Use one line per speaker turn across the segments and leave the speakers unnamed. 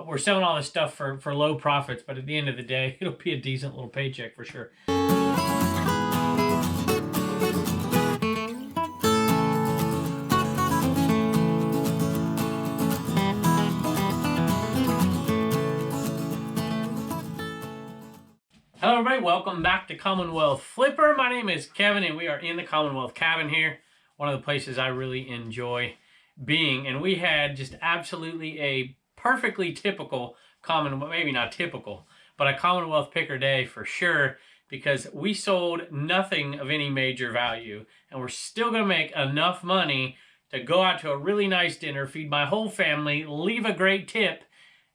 we're selling all this stuff for low profits, but at the end of the day, it'll be a decent little paycheck for sure. Hello everybody, welcome back to Commonwealth Flipper. My name is Kevin and we are in the Commonwealth cabin here. One of the places I really enjoy being. And we had just absolutely a perfectly typical maybe not typical, but a Commonwealth Picker day for sure, because we sold nothing of any major value and we're still going to make enough money to go out to a really nice dinner, feed my whole family, leave a great tip,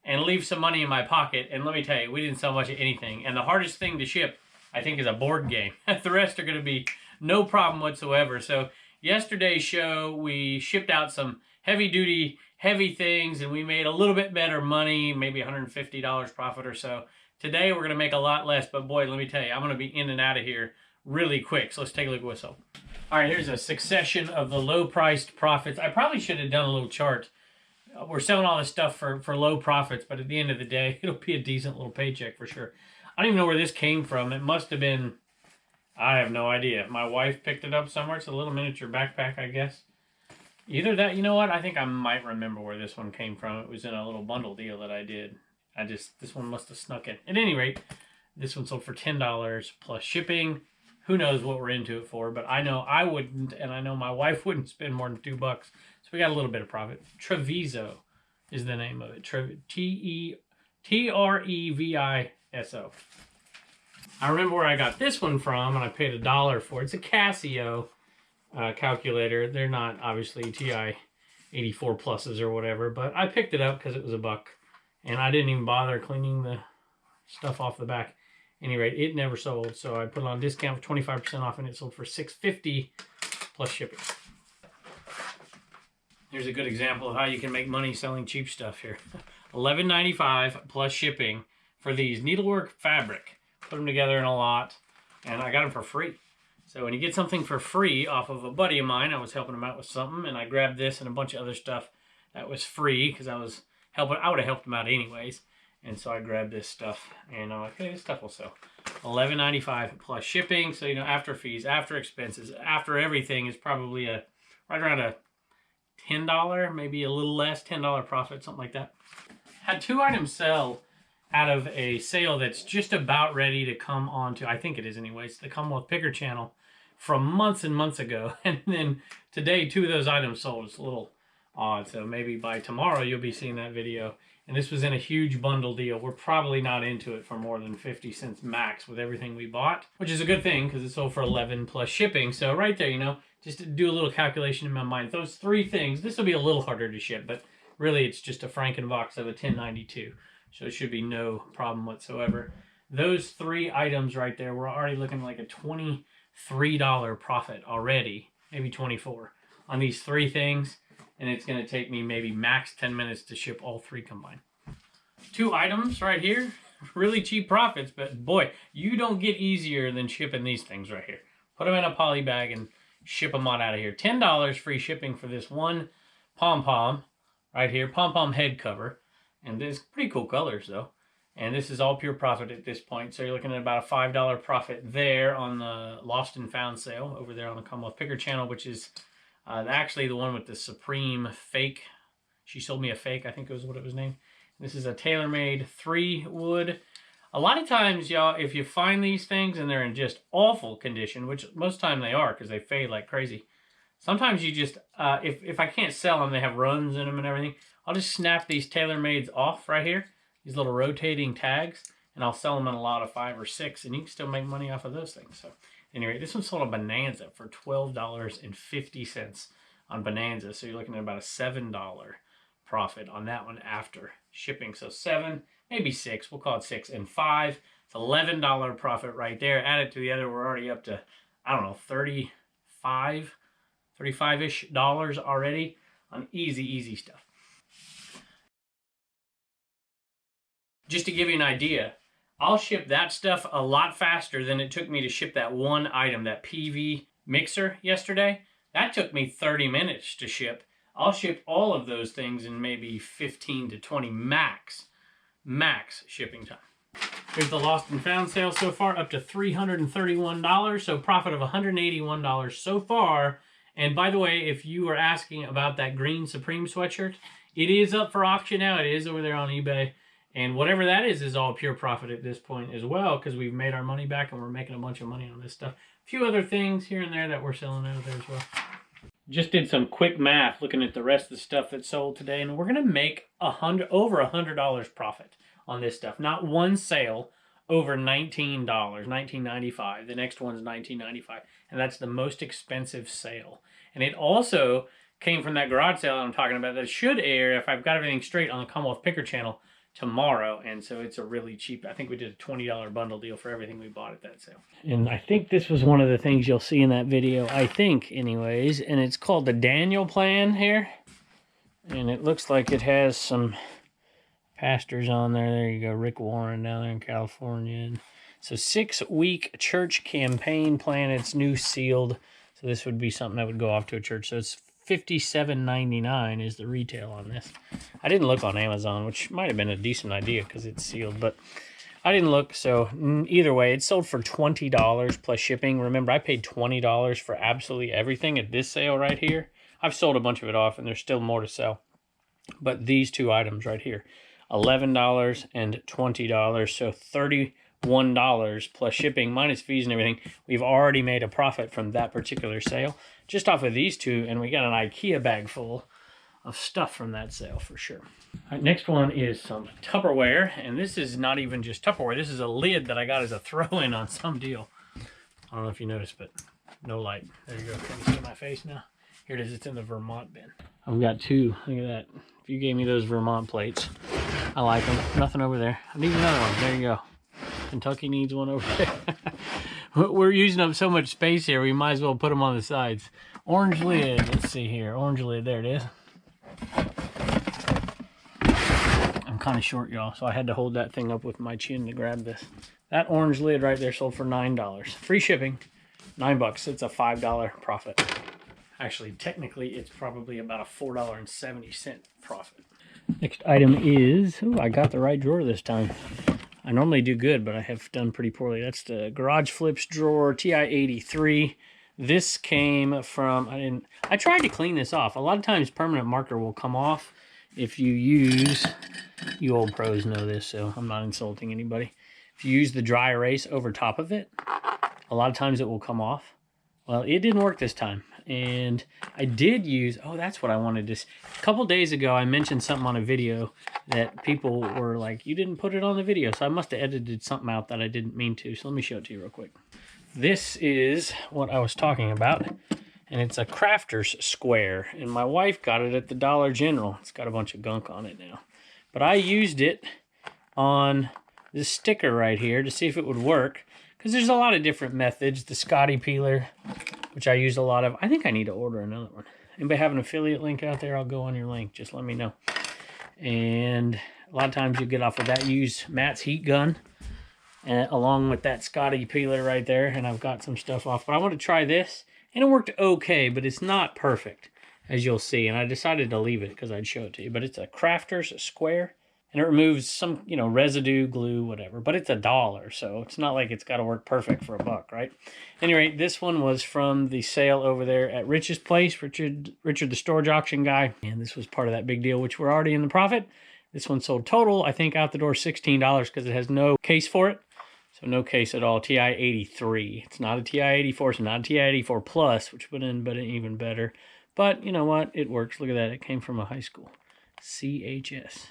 and leave some money in my pocket. And let me tell you, we didn't sell much of anything. And the hardest thing to ship, I think, is a board game. The rest are going to be no problem whatsoever. So yesterday's show, we shipped out some heavy-duty, heavy things, and we made a little bit better money, maybe $150 profit or so. Today, we're going to make a lot less, but boy, let me tell you, I'm going to be in and out of here really quick. So let's take a look at what's up. All right, here's a succession of the low-priced profits. I probably should have done a little chart. We're selling all this stuff for low profits, but at the end of the day, it'll be a decent little paycheck for sure. I don't even know where this came from. It must have been, I have no idea. My wife picked it up somewhere. It's a little miniature backpack, I guess. Either that, you know what? I think I might remember where this one came from. It was in a little bundle deal that I did. This one must have snuck in. At any rate, this one sold for $10 plus shipping. Who knows what we're into it for, but I know I wouldn't, and I know my wife wouldn't spend more than $2. So we got a little bit of profit. Treviso is the name of it. Treviso. I remember where I got this one from, and I paid $1 for it. It's a Casio calculator. They're not obviously TI 84 pluses or whatever, but I picked it up because it was $1, and I didn't even bother cleaning the stuff off the back. Any rate, it never sold, so I put it on discount for 25% off, and it sold for $6.50 plus shipping. Here's a good example of how you can make money selling cheap stuff here. $11.95 plus shipping for these needlework fabric. Put them together in a lot, and I got them for free. So when you get something for free off of a buddy of mine, I was helping him out with something, and I grabbed this and a bunch of other stuff that was free because I would have helped him out anyways. And so I grabbed this stuff, and I'm like, hey, this stuff will sell. $11.95 plus shipping. So, you know, after fees, after expenses, after everything is probably right around a $10, maybe a little less, $10 profit, something like that. Had 2 items sell out of a sale that's just about ready to come on to, I think it is anyways, the Commonwealth Picker channel from months and months ago. And then today, 2 of those items sold. It's a little odd. So maybe by tomorrow, you'll be seeing that video. And this was in a huge bundle deal. We're probably not into it for more than 50 cents max with everything we bought, which is a good thing because it sold for $11 plus shipping. So right there, you know, just to do a little calculation in my mind, those 3 things, this will be a little harder to ship, but really it's just a Frankenbox of a 1092. So it should be no problem whatsoever. Those 3 items right there, we're already looking like a $23 profit already, maybe 24 on these 3 things. And it's going to take me maybe max 10 minutes to ship all 3 combined. 2 items right here, really cheap profits, but boy, you don't get easier than shipping these things right here. Put them in a poly bag and ship them on out of here. $10 free shipping for this one pom-pom right here, pom-pom head cover. And this pretty cool colors though. And this is all pure profit at this point. So you're looking at about a $5 profit there on the Lost and Found sale over there on the Commonwealth Picker channel, which is actually the one with the Supreme fake. She sold me a fake, I think it was what it was named. This is a tailor-made 3 wood. A lot of times, y'all, if you find these things and they're in just awful condition, which most time they are because they fade like crazy, sometimes you just, if I can't sell them, they have runs in them and everything, I'll just snap these tailor-mades off right here, these little rotating tags, and I'll sell them in a lot of 5 or 6, and you can still make money off of those things. So anyway, this one sold on Bonanza for $12.50 on Bonanza. So you're looking at about a $7 profit on that one after shipping. So 7, maybe 6, we'll call it 6 and 5. It's $11 profit right there. Add it to the other, we're already up to, I don't know, 35-ish dollars already on easy stuff. Just to give you an idea, I'll ship that stuff a lot faster than it took me to ship that one item, that PV mixer yesterday. That took me 30 minutes to ship. I'll ship all of those things in maybe 15 to 20 max max shipping time. Here's the lost and found sale so far, up to $331, so profit of $181 so far. And by the way, if you are asking about that green Supreme sweatshirt, it is up for auction now. It is over there on eBay. And whatever that is all pure profit at this point as well, because we've made our money back and we're making a bunch of money on this stuff. A few other things here and there that we're selling out of there as well. Just did some quick math looking at the rest of the stuff that sold today, and we're going to make over $100 profit on this stuff. Not one sale over $19, $19.95. The next one's $19.95, and that's the most expensive sale. And it also came from that garage sale I'm talking about that should air, if I've got everything straight, on the Commonwealth Picker channel tomorrow. And so it's a really cheap, I think we did a $20 bundle deal for everything we bought at that sale. And I think this was one of the things you'll see in that video, I think anyways, and it's called the Daniel Plan here. And it looks like it has some pastors on there. There you go, Rick Warren down there in California. And so 6-week church campaign plan. It's new sealed. So this would be something that would go off to a church. So it's $57.99 is the retail on this. I didn't look on Amazon, which might have been a decent idea because it's sealed, but I didn't look. So either way, it sold for $20 plus shipping. Remember, I paid $20 for absolutely everything at this sale right here. I've sold a bunch of it off, and there's still more to sell. But these two items right here, $11 and $20, so $31 plus shipping minus fees and everything. We've already made a profit from that particular sale just off of these two, and we got an IKEA bag full of stuff from that sale for sure. All right, next one is some Tupperware, and this is not even just Tupperware. This is a lid that I got as a throw-in on some deal. I don't know if you noticed, but no light. There you go. Can you see my face now? Here it is. It's in the Vermont bin. I've got two. Look at that. If you gave me those Vermont plates, I like them. Nothing over there. I need another one. There you go. Kentucky needs one over there. We're using up so much space here, we might as well put them on the sides. Orange lid. Let's see here. Orange lid. There it is. I'm kind of short, y'all, so I had to hold that thing up with my chin to grab this. That orange lid right there sold for $9. Free shipping. $9. It's a $5 profit. Actually, technically, it's probably about a $4.70 profit. Next item is, oh, I got the right drawer this time. I normally do good, but I have done pretty poorly. That's the Garage Flips drawer, TI-83. This came from, I tried to clean this off. A lot of times permanent marker will come off if you use, you old pros know this, so I'm not insulting anybody. If you use the dry erase over top of it, a lot of times it will come off. Well, it didn't work this time. And I did use, oh, that's what I wanted to, a couple days ago, I mentioned something on a video that people were like, you didn't put it on the video. So I must have edited something out that I didn't mean to. So let me show it to you real quick. This is what I was talking about. And it's a crafter's square. And my wife got it at the Dollar General. It's got a bunch of gunk on it now. But I used it on this sticker right here to see if it would work. Because there's a lot of different methods. The Scotty peeler, which I use a lot of. I think I need to order another one. Anybody have an affiliate link out there? I'll go on your link. Just let me know. And a lot of times you get off of that. Use Matt's heat gun along with that Scotty peeler right there. And I've got some stuff off. But I want to try this. And it worked okay, but it's not perfect, as you'll see. And I decided to leave it because I'd show it to you. But it's a crafter's square. And it removes some, you know, residue, glue, whatever. But it's $1, so it's not like it's got to work perfect for $1, right? Anyway, this one was from the sale over there at Rich's place, Richard the storage auction guy. And this was part of that big deal, which we're already in the profit. This one sold total, I think, out the door $16 because it has no case for it. So no case at all, TI-83. It's not a TI-84, it's not a TI-84 Plus, which would have been even better. But you know what? It works. Look at that. It came from a high school. CHS.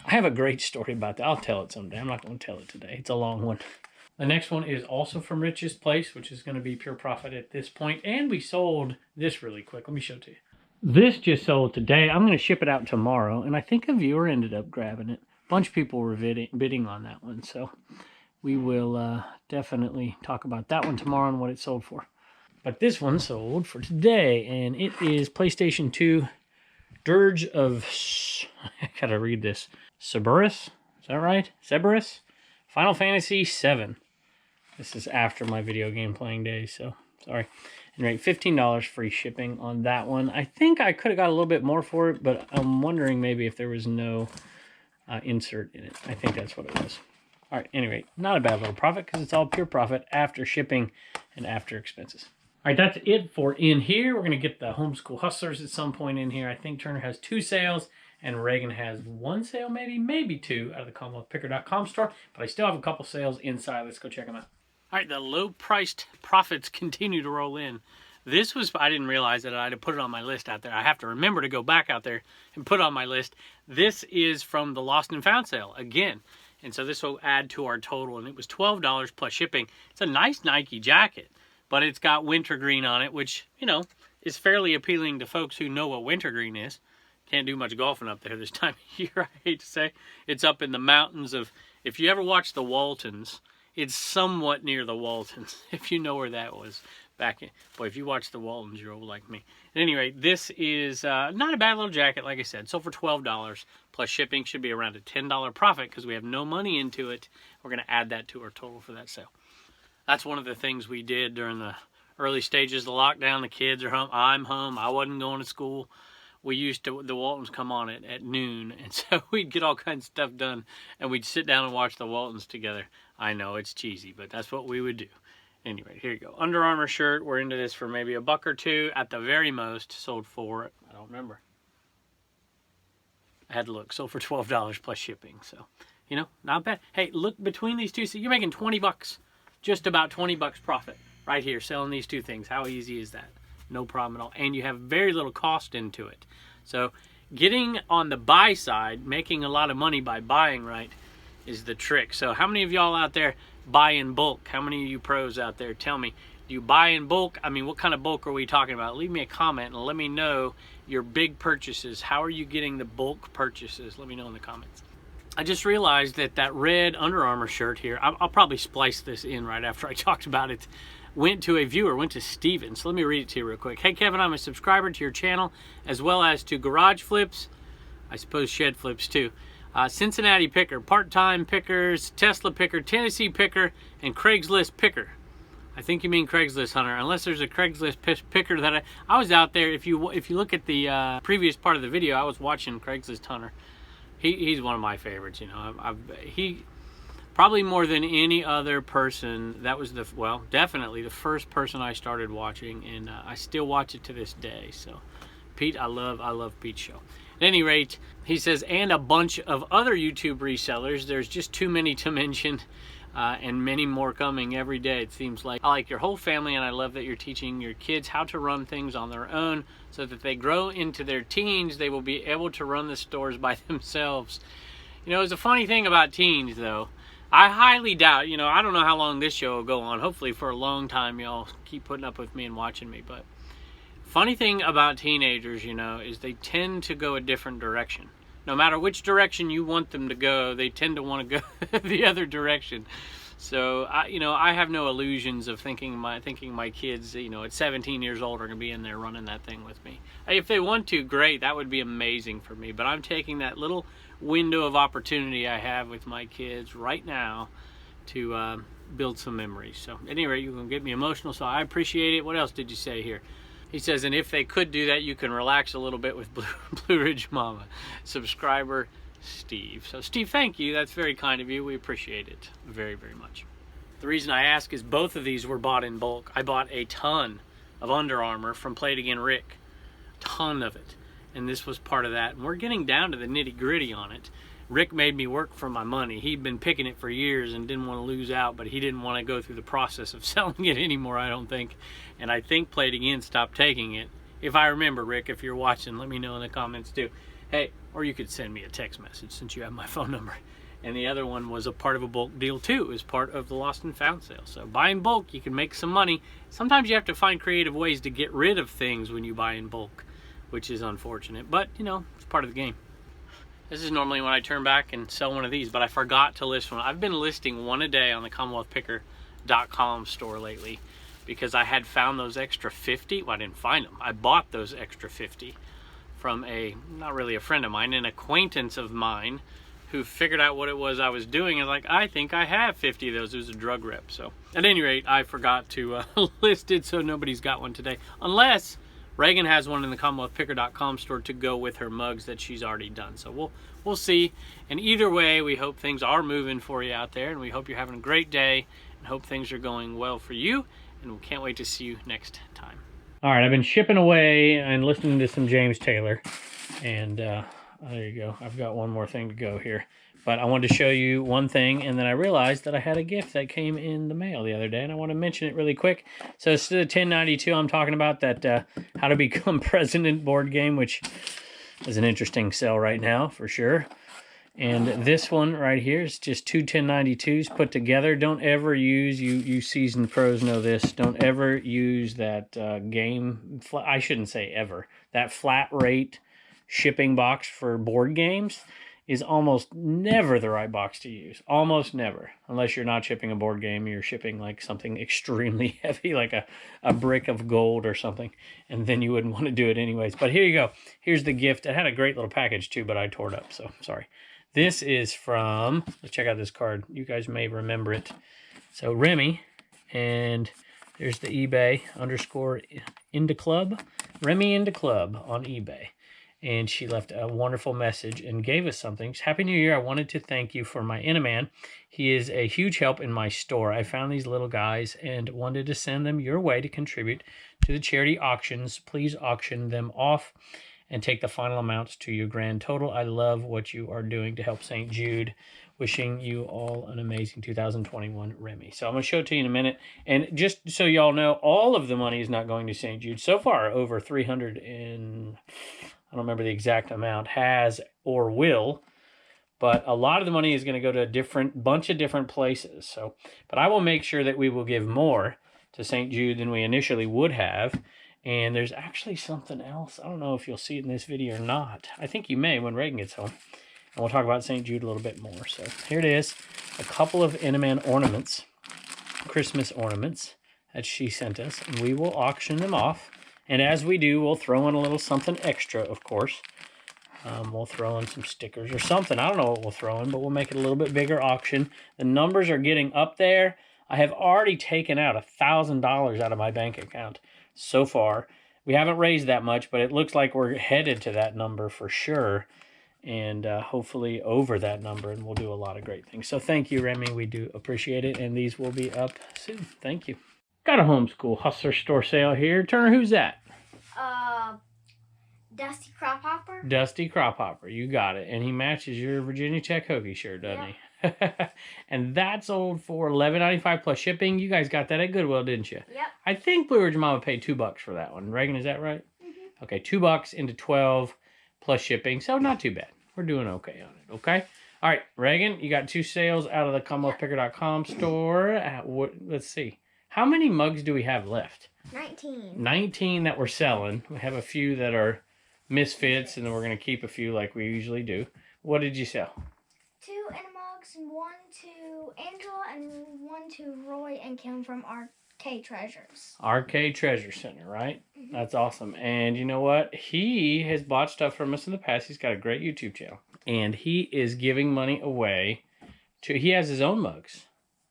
I have a great story about that. I'll tell it someday. I'm not going to tell it today. It's a long one. The next one is also from Rich's place, which is going to be pure profit at this point. And we sold this really quick. Let me show it to you. This just sold today. I'm going to ship it out tomorrow. And I think a viewer ended up grabbing it. A bunch of people were bidding on that one. So we will definitely talk about that one tomorrow and what it sold for. But this one sold for today. And it is PlayStation 2 Dirge of, I gotta read this, Cerberus, is that right? Cerberus? Final Fantasy VII. This is after my video game playing days, so sorry. Anyway, $15 free shipping on that one. I think I could have got a little bit more for it, but I'm wondering maybe if there was no insert in it. I think that's what it was. All right, anyway, not a bad little profit because it's all pure profit after shipping and after expenses. All right, that's it for in here. We're going to get the homeschool hustlers at some point in here. I think Turner has 2 sales and Reagan has 1 sale, maybe 2 out of the CommonwealthPicker.com store. But I still have a couple sales inside. Let's go check them out. All right, the low-priced profits continue to roll in. This was, I didn't realize that I had to put it on my list out there. I have to remember to go back out there and put it on my list. This is from the Lost and Found sale again. And so this will add to our total. And it was $12 plus shipping. It's a nice Nike jacket, but it's got wintergreen on it, which, you know, is fairly appealing to folks who know what wintergreen is. Can't do much golfing up there this time of year, I hate to say. It's up in the mountains of, if you ever watch the Waltons, it's somewhat near the Waltons, if you know where that was. Back in, boy, if you watch the Waltons, you're old like me. At any rate, this is not a bad little jacket, like I said. Sold for $12 plus shipping. Should be around a $10 profit because we have no money into it. We're going to add that to our total for that sale. That's one of the things we did during the early stages of the lockdown. The kids are home. I'm home. I wasn't going to school. We used to, the Waltons come on at noon, and so we'd get all kinds of stuff done, and we'd sit down and watch the Waltons together. I know it's cheesy, but that's what we would do. Anyway, here you go. Under Armour shirt. We're into this for maybe $1 or $2 at the very most. Sold for, I don't remember. I had to look. Sold for $12 plus shipping. So, you know, not bad. Hey, look between these two. So you're making 20 bucks. Just about 20 bucks profit right here selling these 2 things. How easy is that? No problem at all. And you have very little cost into it. So getting on the buy side, making a lot of money by buying right is the trick. So how many of y'all out there buy in bulk? How many of you pros out there, tell me, do you buy in bulk? I mean, what kind of bulk are we talking about? Leave me a comment and let me know your big purchases. How are you getting the bulk purchases? Let me know in the comments. I just realized that that red Under Armour shirt here, I'll probably splice this in right after I talked about it, went to a viewer, went to Steven. So let me read it to you real quick. Hey Kevin, I'm a subscriber to your channel as well as to Garage Flips, I suppose Shed Flips too. Cincinnati Picker, Part-Time Pickers, Tesla Picker, Tennessee Picker, and Craigslist Picker. I think you mean Craigslist Hunter, unless there's a Craigslist Picker that I was out there. If you look at the previous part of the video, I was watching Craigslist Hunter. He's one of my favorites, you know. He probably more than any other person. That was definitely the first person I started watching, and I still watch it to this day. So, Pete, I love Pete's show. At any rate, he says, and a bunch of other YouTube resellers. There's just too many to mention, and many more coming every day, it seems like. I like your whole family, and I love that you're teaching your kids how to run things on their own so that they grow into their teens. They will be able to run the stores by themselves. You know, it's a funny thing about teens, though. I highly doubt, you know, I don't know how long this show will go on. Hopefully for a long time, y'all keep putting up with me and watching me, but funny thing about teenagers, you know, is they tend to go a different direction. No matter which direction you want them to go, they tend to want to go the other direction. So, I have no illusions of thinking my kids, you know, at 17 years old are going to be in there running that thing with me. If they want to, great. That would be amazing for me. But I'm taking that little window of opportunity I have with my kids right now to build some memories. So, at any rate, you can get me emotional, so I appreciate it. What else did you say here? He says, and if they could do that, you can relax a little bit with Blue Ridge Mama. Subscriber Steve. So Steve, thank you. That's very kind of you. We appreciate it very, very much. The reason I ask is both of these were bought in bulk. I bought a ton of Under Armour from Play It Again Rick. A ton of it. And this was part of that. And we're getting down to the nitty gritty on it. Rick made me work for my money. He'd been picking it for years and didn't want to lose out, but he didn't want to go through the process of selling it anymore, I don't think. And I think Play It Again stopped taking it. If I remember, Rick, if you're watching, let me know in the comments too. Hey, or you could send me a text message since you have my phone number. And the other one was a part of a bulk deal too, as part of the Lost and Found sale. So buy in bulk, you can make some money. Sometimes you have to find creative ways to get rid of things when you buy in bulk, which is unfortunate, but you know, it's part of the game. This is normally when I turn back and sell one of these, but I forgot to list one. I've been listing one a day on the CommonwealthPicker.com store lately because I had found those extra 50. Well, I didn't find them. I bought those extra 50 from not really a friend of mine, an acquaintance of mine who figured out what it was I was doing and like, I think I have 50 of those. It was a drug rep. So at any rate, I forgot to list it, so nobody's got one today. Unless Reagan has one in the CommonwealthPicker.com store to go with her mugs that she's already done. So we'll see. And either way, we hope things are moving for you out there, and we hope you're having a great day, and hope things are going well for you. And we can't wait to see you next time. All right, I've been shipping away and listening to some James Taylor, and there you go. I've got one more thing to go here. But I wanted to show you one thing, and then I realized that I had a gift that came in the mail the other day, and I want to mention it really quick. So it's the 1092 I'm talking about, that How to Become President board game, which is an interesting sell right now, for sure. And this one right here is just two 1092s put together. Don't ever use, you seasoned pros know this, don't ever use that I shouldn't say ever, that flat rate shipping box for board games is almost never the right box to use. Almost never. Unless you're not shipping a board game, you're shipping like something extremely heavy, like a brick of gold or something. And then you wouldn't want to do it anyways. But here you go. Here's the gift. It had a great little package too, but I tore it up, so sorry. This is from, let's check out this card. You guys may remember it. So Remy, and there's the eBay _ Club. Remy Club on eBay. And she left a wonderful message and gave us something. Happy New Year. I wanted to thank you for my Inaman. He is a huge help in my store. I found these little guys and wanted to send them your way to contribute to the charity auctions. Please auction them off and take the final amounts to your grand total. I love what you are doing to help St. Jude. Wishing you all an amazing 2021, Remy. So I'm going to show it to you in a minute. And just so y'all know, all of the money is not going to St. Jude. So far, over 300 and... I don't remember the exact amount, has or will, but a lot of the money is going to go to a bunch of different places. So, but I will make sure that we will give more to St. Jude than we initially would have. And there's actually something else. I don't know if you'll see it in this video or not. I think you may when Reagan gets home. And we'll talk about St. Jude a little bit more. So here it is, a couple of Inaman ornaments, Christmas ornaments that she sent us, and we will auction them off. And as we do, we'll throw in a little something extra, of course. We'll throw in some stickers or something. I don't know what we'll throw in, but we'll make it a little bit bigger auction. The numbers are getting up there. I have already taken out $1,000 out of my bank account so far. We haven't raised that much, but it looks like we're headed to that number for sure. And hopefully over that number, and we'll do a lot of great things. So thank you, Remy. We do appreciate it, and these will be up soon. Thank you. Got a homeschool hustler store sale here. Turner, who's that?
Dusty Crop Hopper.
Dusty Crop Hopper, you got it. And he matches your Virginia Tech Hokie shirt, doesn't he? And that's sold for $11.95 plus shipping. You guys got that at Goodwill, didn't you?
Yep.
I think Blue Ridge Mama paid $2 for that one. Reagan, is that right? Mm-hmm. Okay, $2 into 12 plus shipping, so not too bad. We're doing okay on it, okay? All right, Reagan, you got 2 sales out of the CommonwealthPicker.com store. Let's see. How many mugs do we have left?
19.
19 that we're selling. We have a few that are misfits, and then we're going to keep a few like we usually do. What did you sell?
2 Mugs, and 1 to Angela, and 1 to Roy and Kim from Arcade Treasures.
Arcade Treasure Center, right? Mm-hmm. That's awesome. And you know what? He has bought stuff from us in the past. He's got a great YouTube channel. And he is giving money away to... He has his own mugs.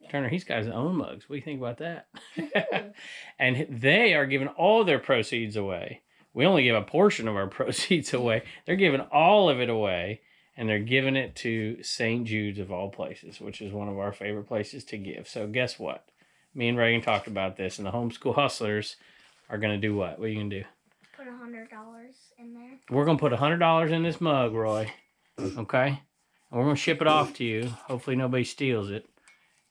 Turner, he's got his own mugs. What do you think about that? And they are giving all their proceeds away. We only give a portion of our proceeds away. They're giving all of it away, and they're giving it to St. Jude's of all places, which is one of our favorite places to give. So guess what? Me and Reagan talked about this, and the homeschool hustlers are going to do what? What are you going to do?
Put $100 in there.
We're going to put $100 in this mug, Roy. Okay? And we're going to ship it off to you. Hopefully nobody steals it.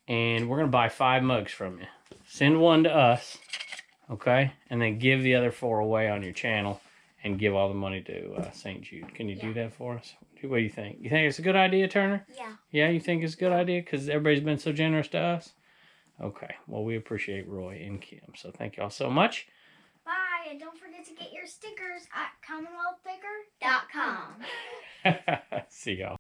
And we're going to buy 5 mugs from you. Send 1 to us, okay? And then give the other 4 away on your channel and give all the money to St. Jude. Can you do that for us? What do you think? You think it's a good idea, Turner?
Yeah.
Yeah, you think it's a good idea because everybody's been so generous to us? Okay. Well, we appreciate Roy and Kim. So thank you all so much.
Bye. And don't forget to get your stickers at CommonwealthPicker.com.
See y'all.